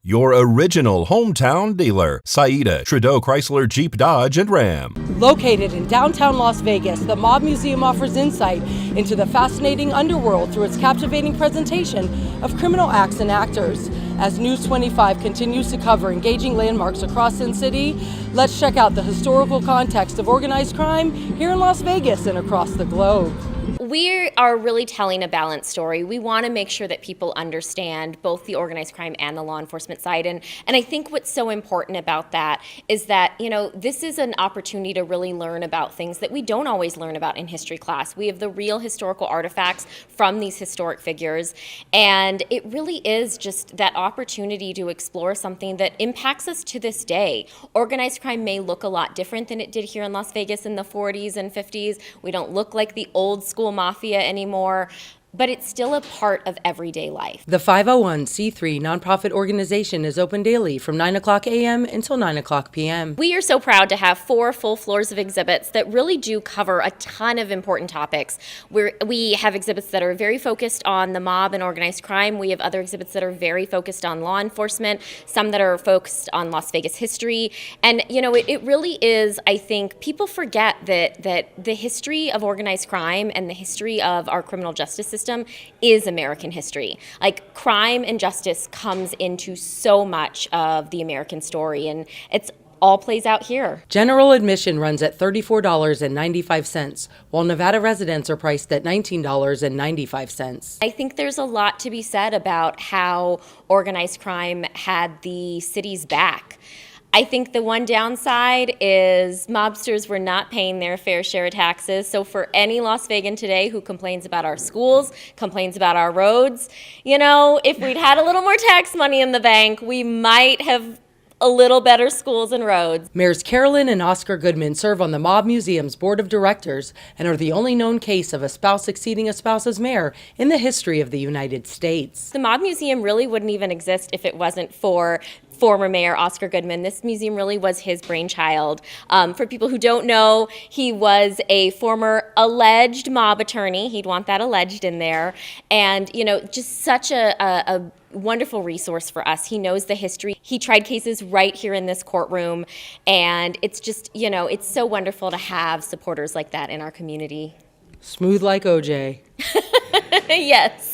Your original hometown dealer, Saida, Trudeau Chrysler Jeep Dodge and Ram. Located in downtown Las Vegas, the Mob Museum offers insight into the fascinating underworld through its captivating presentation of criminal acts and actors. As News 25 continues to cover engaging landmarks across Sin City, let's check out the historical context of organized crime here in Las Vegas and across the globe. We are really telling a balanced story. We want to make sure that people understand both the organized crime and the law enforcement side. And I think what's so important about that is that, this is an opportunity to really learn about things that we don't always learn about in history class. We have the real historical artifacts from these historic figures. And it really is just that opportunity to explore something that impacts us to this day. Organized crime may look a lot different than it did here in Las Vegas in the 40s and 50s. We don't look like the old school mafia anymore, but it's still a part of everyday life. The 501c3 nonprofit organization is open daily from 9 o'clock a.m. until 9 o'clock p.m. We are so proud to have 4 full floors of exhibits that really do cover a ton of important topics. We have exhibits that are very focused on the mob and organized crime. We have other exhibits that are very focused on law enforcement, some that are focused on Las Vegas history. And, it really is, I think, people forget that the history of organized crime and the history of our criminal justice system is American history. Like, crime and justice comes into so much of the American story, and it's all plays out here. General admission runs at $34.95, while Nevada residents are priced at $19.95. I think there's a lot to be said about how organized crime had the city's back. I think the one downside is mobsters were not paying their fair share of taxes. So for any Las Vegan today who complains about our schools, complains about our roads, if we'd had a little more tax money in the bank, we might have a little better schools and roads. Mayors Carolyn and Oscar Goodman serve on the Mob Museum's board of directors and are the only known case of a spouse succeeding a spouse as mayor in the history of the United States. The Mob Museum really wouldn't even exist if it wasn't for former Mayor Oscar Goodman. This museum really was his brainchild. For people who don't know, he was a former alleged mob attorney. He'd want that alleged in there. And, just such a wonderful resource for us. He knows the history. He tried cases right here in this courtroom. And it's just, it's so wonderful to have supporters like that in our community. Smooth like OJ. Yes.